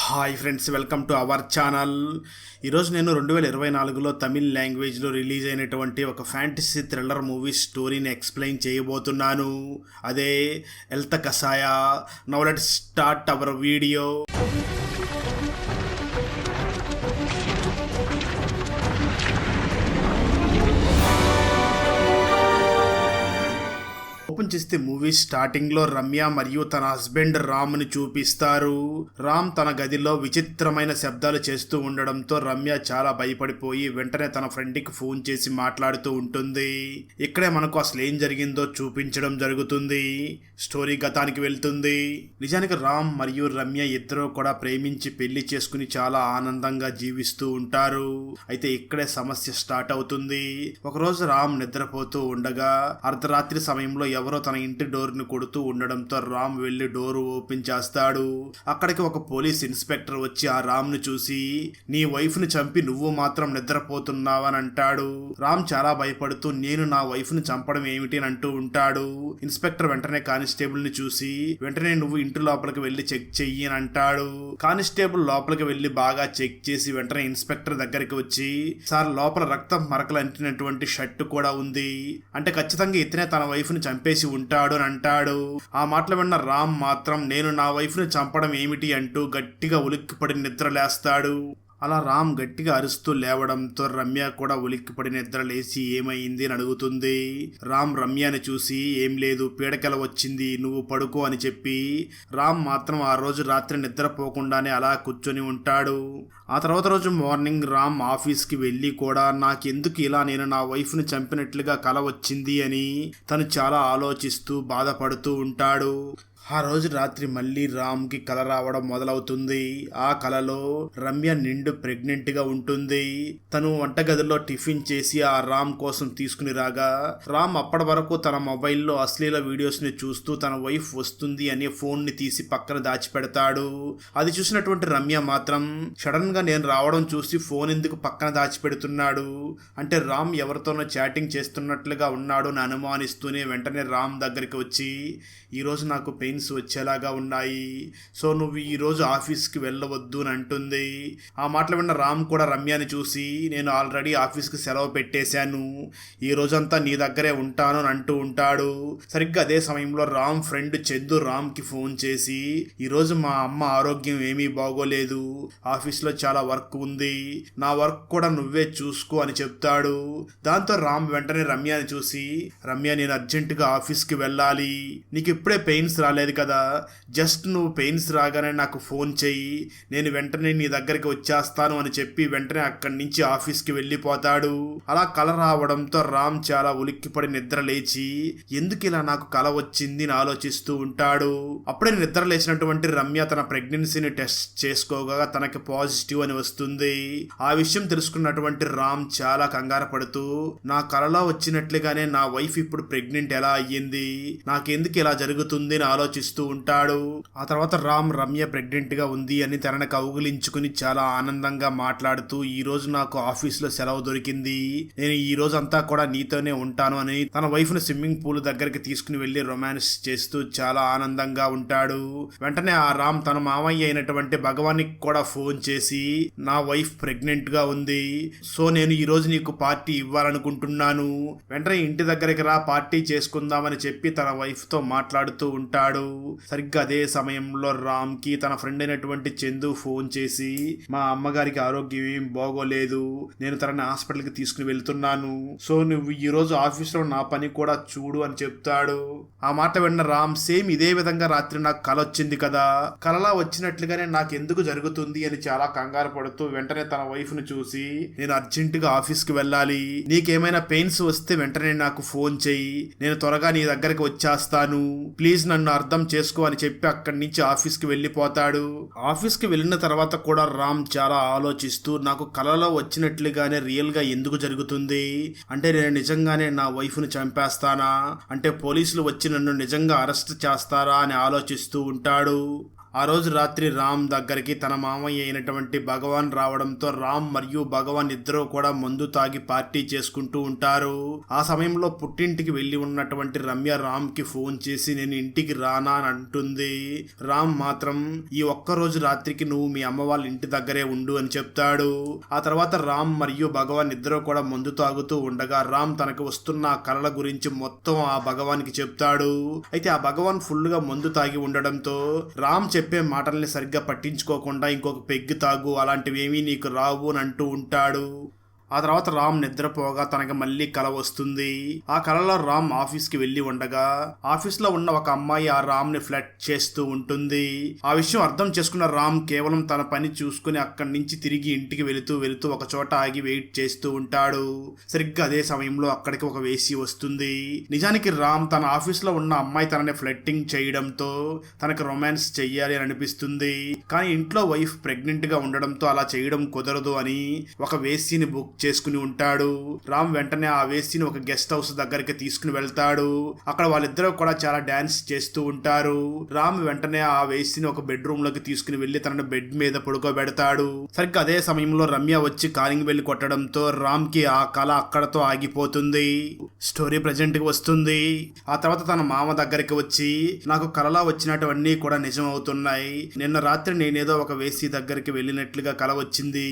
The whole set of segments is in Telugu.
Hi friends, welcome to our channel. ఈరోజు నేను 2024లో తమిళ్ లాంగ్వేజ్లో రిలీజ్ అయినటువంటి ఒక ఫ్యాంటసీ థ్రిల్లర్ మూవీ స్టోరీని ఎక్స్ప్లెయిన్ చేయబోతున్నాను. అదే ఎల్త కసాయ. Now let's start our video. Open చేస్తే మూవీ స్టార్టింగ్ లో రమ్య మరియు తన హస్బెండ్ రామ్ ని చూపిస్తారు. రామ్ తన గదిలో విచిత్రమైన శబ్దాలు చేస్తూ ఉండడంతో రమ్య చాలా భయపడిపోయి వెంటనే తన ఫ్రెండ్ కి ఫోన్ చేసి మాట్లాడుతూ ఉంటుంది. ఇక్కడే మనకు అసలు ఏం జరిగిందో చూపించడం జరుగుతుంది. స్టోరీ గతానికి వెళ్తుంది. నిజానికి రామ్ మరియు రమ్య ఇద్దరు కూడా ప్రేమించి పెళ్లి చేసుకుని చాలా ఆనందంగా జీవిస్తూ ఉంటారు. అయితే ఇక్కడే సమస్య స్టార్ట్ అవుతుంది. ఒకరోజు రామ్ నిద్రపోతూ ఉండగా అర్ధరాత్రి సమయంలో ఎవరో తన ఇంటి డోర్ ని కొడుతూ ఉండడంతో రామ్ వెళ్లి డోర్ ఓపెన్ చేస్తాడు. అక్కడికి ఒక పోలీస్ ఇన్స్పెక్టర్ వచ్చి ఆ రామ్ ను చూసి, నీ వైఫ్ ని చంపి నువ్వు మాత్రం నిద్రపోతున్నావని అంటాడు. రామ్ చాలా భయపడుతూ, నేను నా వైఫ్ ని చంపడం ఏమిటి అని అంటూ ఉంటాడు. ఇన్స్పెక్టర్ వెంటనే కానిస్టేబుల్ ని చూసి, వెంటనే నువ్వు ఇంటి లోపలికి వెళ్లి చెక్ చెయ్యి అని అంటాడు. కానిస్టేబుల్ లోపలికి వెళ్లి బాగా చెక్ చేసి వెంటనే ఇన్స్పెక్టర్ దగ్గరికి వచ్చి, సార్, లోపల రక్తం మరకలు అంటినటువంటి షర్ట్ కూడా ఉంది, అంటే ఖచ్చితంగా ఇతనే తన వైఫ్ ని చంపేసి ఉంటాడు అని అంటాడు. ఆ మాటలు విన్న రామ్ మాత్రం, నేను నా వైఫ్ ని చంపడం ఏమిటి అంటూ గట్టిగా ఉలిక్కిపడి నిద్రలేస్తాడు. అలా రామ్ గట్టిగా అరుస్తూ లేవడంతో రమ్య కూడా ఉలిక్కిపడి నిద్ర లేచి ఏమైంది అని అడుగుతుంది. రామ్ రమ్యని చూసి, ఏం లేదు, పీడకల వచ్చింది, నువ్వు పడుకో అని చెప్పి రామ్ మాత్రం ఆ రోజు రాత్రి నిద్రపోకుండానే అలా కూర్చొని ఉంటాడు. ఆ తర్వాత రోజు మార్నింగ్ రామ్ ఆఫీస్కి వెళ్ళి కూడా, నాకెందుకు ఇలా నేను నా వైఫ్ని చంపినట్లుగా కల వచ్చింది అని తను చాలా ఆలోచిస్తూ బాధపడుతూ ఉంటాడు. ఆ రోజు రాత్రి మళ్ళీ రామ్కి కల రావడం మొదలవుతుంది. ఆ కలలో రమ్య నిండు ప్రెగ్నెంట్ గా ఉంటుంది. తను వంటగదిలో టిఫిన్ చేసి ఆ రామ్ కోసం తీసుకుని రాగా, రామ్ అప్పటి వరకు తన మొబైల్లో అశ్లీల వీడియోస్ ని చూస్తూ తన వైఫ్ వస్తుంది అనే ఫోన్ ని తీసి పక్కన దాచిపెడతాడు. అది చూసినటువంటి రమ్య మాత్రం సడన్ గా నేను రావడం చూసి ఫోన్ ఎందుకు పక్కన దాచిపెడుతున్నాడు, అంటే రామ్ ఎవరితోనో చాటింగ్ చేస్తున్నట్లుగా ఉన్నాడు అని అనుమానిస్తూనే వెంటనే రామ్ దగ్గరికి వచ్చి, ఈరోజు నాకు పెయిన్స్ వచ్చేలాగా ఉన్నాయి, సో నువ్వు ఈరోజు ఆఫీస్కి వెళ్ళవద్దు అని అంటుంది. ఆ మాటలు విన్న రామ్ కూడా రమ్యని చూసి, నేను ఆల్రెడీ ఆఫీస్కి సెలవు పెట్టేశాను, ఈ రోజంతా నీ దగ్గరే ఉంటాను అని అంటూ ఉంటాడు. సరిగ్గా అదే సమయంలో రామ్ ఫ్రెండ్ చందు రామ్కి ఫోన్ చేసి, ఈరోజు మా అమ్మ ఆరోగ్యం ఏమీ బాగోలేదు, ఆఫీస్లో చాలా వర్క్ ఉంది, నా వర్క్ కూడా నువ్వే చూసుకో అని చెప్తాడు. దాంతో రామ్ వెంటనే రమ్యని చూసి, రమ్య, నేను అర్జెంటుగా ఆఫీస్కి వెళ్ళాలి, నీకు ఇప్పుడే పెయిన్స్ రాలేదు కదా, జస్ట్ నువ్వు పెయిన్స్ రాగానే నాకు ఫోన్ చెయ్యి, నేను వెంటనే నీ దగ్గరికి వచ్చేస్తాను అని చెప్పి వెంటనే అక్కడి నుంచి ఆఫీస్కి వెళ్ళిపోతాడు. అలా కల రావడంతో రామ్ చాలా ఉలిక్కిపడి నిద్ర లేచి, ఎందుకు ఇలా నాకు కల వచ్చింది అని ఆలోచిస్తూ ఉంటాడు. అప్పుడే నిద్ర లేచినటువంటి రమ్య తన ప్రెగ్నెన్సీని టెస్ట్ చేసుకోగా తనకి పాజిటివ్ అని వస్తుంది. ఆ విషయం తెలుసుకున్నటువంటి రామ్ చాలా కంగారు పడుతూ, నా కలలో వచ్చినట్లుగానే నా వైఫ్ ఇప్పుడు ప్రెగ్నెంట్ ఎలా అయ్యింది, నాకెందుకు ఇలా జరుగుతుంది అని ఆలోచిస్తూ ఉంటాడు. ఆ తర్వాత రామ్ రమ్య ప్రెగ్నెంట్ గా ఉంది అని తనని కౌగిలించుకుని చాలా ఆనందంగా మాట్లాడుతూ, ఈ రోజు నాకు ఆఫీస్ లో సెలవు దొరికింది, నేను ఈ రోజు అంతా కూడా నీతోనే ఉంటాను అని తన వైఫ్ ను స్విమ్మింగ్ పూల్ దగ్గరికి తీసుకుని వెళ్లి రొమాన్స్ చేస్తూ చాలా ఆనందంగా ఉంటాడు. వెంటనే ఆ రామ్ తన మామయ్య అయినటువంటి భగవానికి కూడా ఫోన్ చేసి, నా వైఫ్ ప్రెగ్నెంట్ గా ఉంది, సో నేను ఈ రోజు నీకు పార్టీ ఇవ్వాలనుకుంటున్నాను, వెంటనే ఇంటి దగ్గరికి రా, పార్టీ చేసుకుందామని చెప్పి తన వైఫ్ తో మాట్లాడుతూ ఉంటాడు. సరిగ్గా అదే సమయంలో రామ్ కి తన ఫ్రెండ్ అయినటువంటి చందు ఫోన్ చేసి, మా అమ్మగారికి ఆరోగ్యం ఏం బాగోలేదు, నేను తనని హాస్పిటల్కి తీసుకుని వెళ్తున్నాను, సో నువ్వు ఈ రోజు ఆఫీస్లో నా పని కూడా చూడు అని చెప్తాడు. ఆ మాట విన్న రామ్, సేమ్ ఇదే విధంగా రాత్రి నాకు కల వచ్చింది కదా, కలలా వచ్చినట్లుగానే నాకు ఎందుకు జరుగుతుంది అని చాలా కంగారు పడుతూ వెంటనే తన వైఫ్ ను చూసి, నేను అర్జెంటుగా ఆఫీస్కి వెళ్ళాలి, నీకేమైనా పెయిన్స్ వస్తే వెంటనే నాకు ఫోన్ చెయ్యి, నేను త్వరగా నీ దగ్గరికి వచ్చేస్తాను, ప్లీజ్ నన్ను అర్థం చేసుకో అని చెప్పి అక్కడి నుంచి ఆఫీస్కి వెళ్ళిపోతాడు. ఆఫీస్కి వెళ్ళిన తర్వాత కూడా రామ్ చాలా ఆలోచిస్తూ, నాకు కలలో వచ్చినట్లుగానే రియల్ గా ఎందుకు జరుగుతుంది, అంటే నేను నిజంగానే నా వైఫ్ ను చంపేస్తానా, అంటే పోలీసులు వచ్చి నన్ను నిజంగా అరెస్ట్ చేస్తారా అని ఆలోచిస్తూ ఉంటాడు. ఆ రోజు రాత్రి రామ్ దగ్గరికి తన మామయ్య అయినటువంటి భగవాన్ రావడంతో రామ్ మరియు భగవాన్ ఇద్దరూ కూడా మందు తాగి పార్టీ చేసుకుంటూ ఉంటారు. ఆ సమయంలో పుట్టింటికి వెళ్లి ఉన్నటువంటి రమ్య రామ్ కి ఫోన్ చేసి నేను ఇంటికి రానా అని అంటుంది. రామ్ మాత్రం ఈ ఒక్కరోజు రాత్రికి నువ్వు మీ అమ్మ వాళ్ళ ఇంటి దగ్గరే ఉండు అని చెప్తాడు. ఆ తర్వాత రామ్ మరియు భగవాన్ ఇద్దరూ కూడా మందు తాగుతూ ఉండగా రామ్ తనకు వస్తున్న కలల గురించి మొత్తం ఆ భగవాన్ కి చెప్తాడు. అయితే ఆ భగవాన్ ఫుల్ గా మందు తాగి ఉండడంతో రామ్ చెప్పే మాటల్ని సరిగ్గా పట్టించుకోకుండా ఇంకొక పెగ్గు తాగు, అలాంటివేమీ నీకు రావు అని అంటూ ఉంటాడు. ఆ తర్వాత రామ్ నిద్రపోగా తనకి మళ్ళీ కల వస్తుంది. ఆ కలలో రామ్ ఆఫీస్కి వెళ్లి ఉండగా ఆఫీస్లో ఉన్న ఒక అమ్మాయి ఆ రామ్ ని ఫ్లర్ట్ చేస్తూ ఉంటుంది. ఆ విషయం అర్థం చేసుకున్న రామ్ కేవలం తన పని చూసుకుని అక్కడి నుంచి తిరిగి ఇంటికి వెళుతూ ఒక చోట ఆగి వెయిట్ చేస్తూ ఉంటాడు. సరిగ్గా అదే సమయంలో అక్కడికి ఒక వేసి వస్తుంది. నిజానికి రామ్ తన ఆఫీస్లో ఉన్న అమ్మాయి తనని ఫ్లర్టింగ్ చేయడంతో తనకి రొమాన్స్ చెయ్యాలి అని అనిపిస్తుంది. కానీ ఇంట్లో వైఫ్ ప్రెగ్నెంట్ గా ఉండడంతో అలా చేయడం కుదరదు అని ఒక వేసిని బుక్ చేసుకుని ఉంటాడు. రామ్ వెంటనే ఆ వేసిని ఒక గెస్ట్ హౌస్ దగ్గరికి తీసుకుని వెళ్తాడు. అక్కడ వాళ్ళిద్దరూ కూడా చాలా డాన్స్ చేస్తూ ఉంటారు. రామ్ వెంటనే ఆ వేసిని ఒక బెడ్రూమ్ లోకి తీసుకుని వెళ్లి తనను బెడ్ మీద పడుకోబెడతాడు. సరిగ్గా అదే సమయంలో రమ్య వచ్చి కాలింగ్ బెల్ కొట్టడంతో రామ్ కి ఆ కళ అక్కడతో ఆగిపోతుంది. స్టోరీ ప్రెజెంట్ కి వస్తుంది. ఆ తర్వాత తన మామ దగ్గరికి వచ్చి నాకు కలలా వచ్చినటువన్నీ కూడా నిజం అవుతున్నాయి. నిన్న రాత్రి నేనేదో ఒక వేసి దగ్గరికి వెళ్ళినట్లుగా కల వచ్చింది.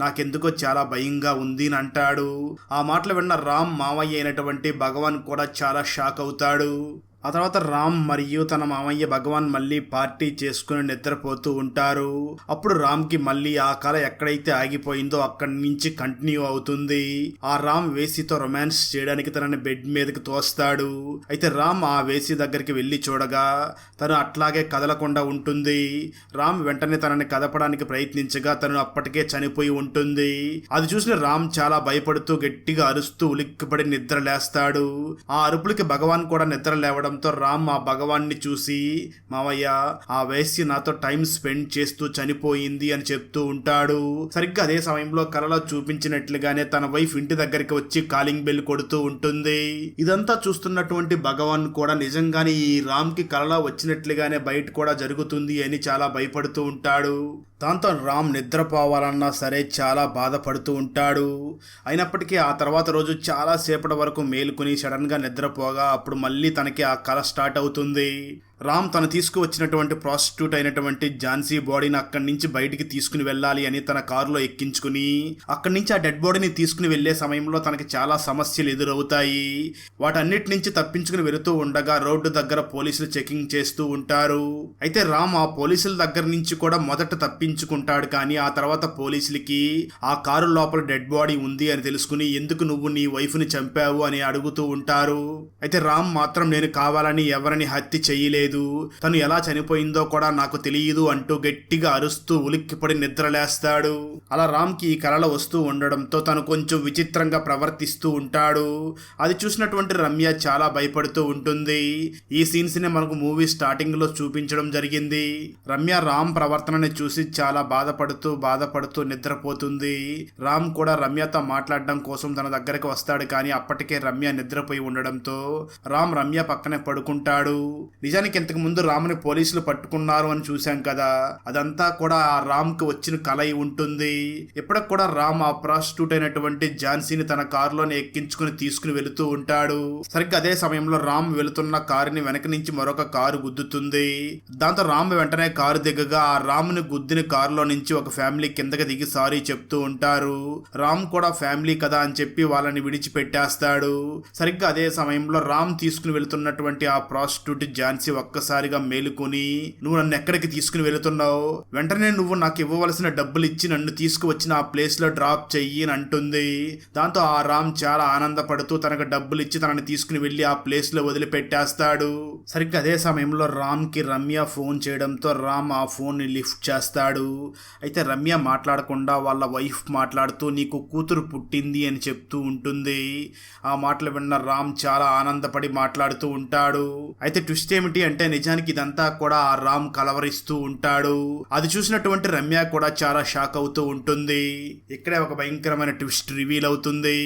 నాకెందుకో చాలా భయంగా ఉంది అని అంటాడు. ఆ మాటలు విన్న రామ్ మామయ్య అయినటువంటి భగవాన్ కూడా చాలా షాక్ అవుతాడు. ఆ తర్వాత రామ్ మరియు తన మామయ్య భగవాన్ మళ్ళీ పార్టీ చేసుకుని నిద్రపోతూ ఉంటారు. అప్పుడు రామ్ కి మళ్ళీ ఆ కళ ఎక్కడైతే ఆగిపోయిందో అక్కడి నుంచి కంటిన్యూ అవుతుంది. ఆ రామ్ వేసితో రొమాన్స్ చేయడానికి తనని బెడ్ మీదకి తోస్తాడు. అయితే రామ్ ఆ వేసి దగ్గరికి వెళ్లి చూడగా తను అట్లాగే కదలకుండా ఉంటుంది. రామ్ వెంటనే తనని కదపడానికి ప్రయత్నించగా తను అప్పటికే చనిపోయి ఉంటుంది. అది చూసిన రామ్ చాలా భయపడుతూ గట్టిగా అరుస్తూ ఉలిక్కిపడి నిద్ర లేస్తాడు. ఆ అరుపులకి భగవాన్ కూడా నిద్ర లేవడం రామ్ ఆ భగవాన్ని చూసి మావయ్య ఆ వేశ్య నాతో టైం స్పెండ్ చేస్తూ చనిపోయింది అని చెప్తూ ఉంటాడు. సరిగ్గా అదే సమయంలో కలలో చూపించినట్లుగానే తన వైఫ్ ఇంటి దగ్గరికి వచ్చి కాలింగ్ బెల్ కొడుతూ ఉంటుంది. ఇదంతా చూస్తున్నటువంటి భగవాన్ కూడా నిజంగానే ఈ రామ్ కి కలలో వచ్చినట్లుగానే బయట కూడా జరుగుతుంది అని చాలా భయపడుతూ ఉంటాడు. దాంతో రామ్ నిద్రపోవాలన్నా సరే చాలా బాధపడుతూ ఉంటాడు. అయినప్పటికీ ఆ తర్వాత రోజు చాలా సేపటి వరకు మేలుకుని సడన్ గా నిద్రపోగా అప్పుడు మళ్ళీ తనకి ఆ కల స్టార్ట్ అవుతుంది. రామ్ తను తీసుకువచ్చినటువంటి ప్రాస్టిట్యూట్ అయినటువంటి ఝాన్సీ బాడీని అక్కడి నుంచి బయటికి తీసుకుని వెళ్ళాలి అని తన కారులో ఎక్కించుకుని అక్కడి నుంచి ఆ డెడ్ బాడీని తీసుకుని వెళ్లే సమయంలో తనకి చాలా సమస్యలు ఎదురవుతాయి. వాటన్నిటి నుంచి తప్పించుకుని వెళుతూ ఉండగా రోడ్డు దగ్గర పోలీసులు చెకింగ్ చేస్తూ ఉంటారు. అయితే రామ్ ఆ పోలీసుల దగ్గర నుంచి కూడా మొదట తప్పించుకుంటాడు. కానీ ఆ తర్వాత పోలీసులకి ఆ కారు లోపల డెడ్ బాడీ ఉంది అని తెలుసుకుని ఎందుకు నువ్వు నీ వైఫ్ ని చంపావు అని అడుగుతూ ఉంటారు. అయితే రామ్ మాత్రం నేను కావాలని ఎవరిని హత్య చేయలేదు, తను ఎలా చనిపోయిందో కూడా నాకు తెలియదు అంటూ గట్టిగా అరుస్తూ ఉలిక్కిపడి నిద్రలేస్తాడు. అలా రామ్ కి ఈ కలలు వస్తూ ఉండడంతో తను కొంచెం విచిత్రంగా ప్రవర్తిస్తూ ఉంటాడు. అది చూసినటువంటి రమ్య చాలా భయపడుతూ ఉంటుంది. ఈ సీన్స్ ని మనకు మూవీ స్టార్టింగ్ లో చూపించడం జరిగింది. రమ్య రామ్ ప్రవర్తనని చూసి చాలా బాధపడుతూ నిద్రపోతుంది. రామ్ కూడా రమ్యతో మాట్లాడడం కోసం తన దగ్గరకు వస్తాడు. కానీ అప్పటికే రమ్య నిద్రపోయి ఉండడంతో రామ్ రమ్య పక్కనే పడుకుంటాడు. నిజానికి ఇంతకు ముందు రామ్ని పోలీసులు పట్టుకున్నారు అని చూశాం కదా, అదంతా కూడా ఆ రామ్ కి వచ్చిన కల అయి ఉంటుంది. ఇప్పటికి కూడా రామ్ ఆ ప్రాస్టిట్యూట్ అయినటువంటి ఝాన్సీని తన కారులోనే ఎక్కించుకుని తీసుకుని వెళుతూ ఉంటాడు. సరిగ్గా అదే సమయంలో రామ్ వెళుతున్న కారుని వెనక నుంచి మరొక కారు గుద్దుతుంది. దాంతో రామ్ వెంటనే కారు దిగగా ఆ రామ్ని గుద్దిన కారులో నుంచి ఒక ఫ్యామిలీ కిందకి దిగి సారీ చెప్తూ ఉంటారు. రామ్ కూడా ఫ్యామిలీ కదా అని చెప్పి వాళ్ళని విడిచిపెట్టేస్తాడు. సరిగ్గా అదే సమయంలో రామ్ తీసుకుని వెళుతున్నటువంటి ఆ ప్రాస్టిట్యూట్ ఝాన్సీ ఒక్కసారిగా మేలుకొని నువ్వు నన్ను ఎక్కడికి తీసుకుని వెళుతున్నావు, వెంటనే నువ్వు నాకు ఇవ్వవలసిన డబ్బులు ఇచ్చి నన్ను తీసుకువచ్చిన ఆ ప్లేస్ లో డ్రాప్ చెయ్యి అని అంటుంది. దాంతో ఆ రామ్ చాలా ఆనందపడుతూ తనకు డబ్బులు ఇచ్చి తనని తీసుకుని వెళ్లి ఆ ప్లేస్ లో వదిలిపెట్టేస్తాడు. సరిగ్గా అదే సమయంలో రామ్ కి రమ్య ఫోన్ చేయడంతో రామ్ ఆ ఫోన్ ని లిఫ్ట్ చేస్తాడు. అయితే రమ్య మాట్లాడకుండా వాళ్ళ వైఫ్ మాట్లాడుతూ నీకు కూతురు పుట్టింది అని చెప్తూ ఉంటుంది. ఆ మాటలు విన్న రామ్ చాలా ఆనందపడి మాట్లాడుతూ ఉంటాడు. అయితే ట్విస్ట్ ఏమిటి అంటే అంటే నిజానికి ఇదంతా కూడా ఆ రామ్ కలవరిస్తూ ఉంటాడు. అది చూసినటువంటి రమ్య కూడా చాలా షాక్ అవుతూ ఉంటుంది. ఇక్కడే ఒక భయంకరమైన ట్విస్ట్ రివీల్ అవుతుంది.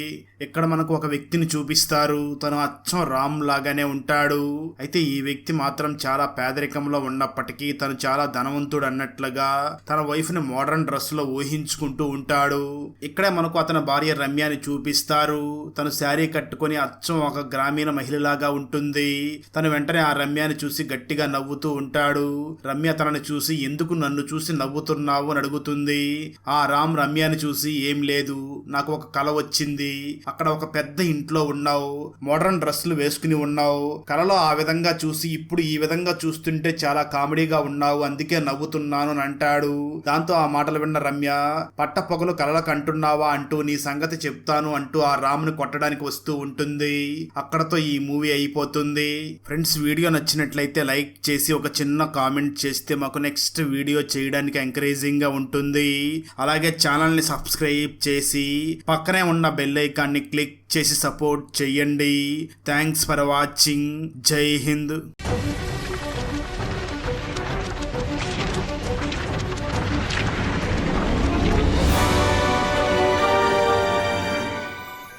ఇక్కడ మనకు ఒక వ్యక్తిని చూపిస్తారు. తను అచ్చం రామ్ లాగానే ఉంటాడు. అయితే ఈ వ్యక్తి మాత్రం చాలా పేదరికంలో ఉన్నప్పటికీ తను చాలా ధనవంతుడు అన్నట్లుగా తన వైఫ్ ని మోడర్న్ డ్రెస్ లో ఊహించుకుంటూ ఉంటాడు. ఇక్కడే మనకు అతని భార్య రమ్యని చూపిస్తారు. తను శారీ కట్టుకొని అచ్చం ఒక గ్రామీణ మహిళలాగా ఉంటుంది. తను వెంటనే ఆ రమ్యని చూసి గట్టిగా నవ్వుతూ ఉంటాడు. రమ్య తనని చూసి ఎందుకు నన్ను చూసి నవ్వుతున్నావు అని అడుగుతుంది. ఆ రామ్ రమ్యని చూసి ఏం లేదు, నాకు ఒక కల వచ్చింది. అక్కడ ఒక పెద్ద ఇంట్లో ఉన్నావు, మోడర్న్ డ్రెస్సులు వేసుకుని ఉన్నావు. కలలో ఆ విధంగా చూసి ఇప్పుడు ఈ విధంగా చూస్తుంటే చాలా కామెడీగా ఉన్నావు, అందుకే నవ్వుతున్నాను అని అంటాడు. దాంతో ఆ మాటలు విన్న రమ్య పట్టపొగలు కలలకు అంటున్నావా అంటూ నీ సంగతి చెప్తాను అంటూ ఆ రామ్ని కొట్టడానికి వస్తూ ఉంటుంది. అక్కడతో ఈ మూవీ అయిపోతుంది. ఫ్రెండ్స్, వీడియో నచ్చినట్లయితే లైక్ చేసి ఒక చిన్న కామెంట్ చేస్తే మాకు నెక్స్ట్ వీడియో చేయడానికి ఎంకరేజింగ్ గా ఉంటుంది. అలాగే ఛానల్ ని సబ్స్క్రైబ్ చేసి పక్కనే ఉన్న బెల్ ఐకాన్ ని క్లిక్ చేసి సపోర్ట్ చేయండి. Thanks for watching. జై హింద్.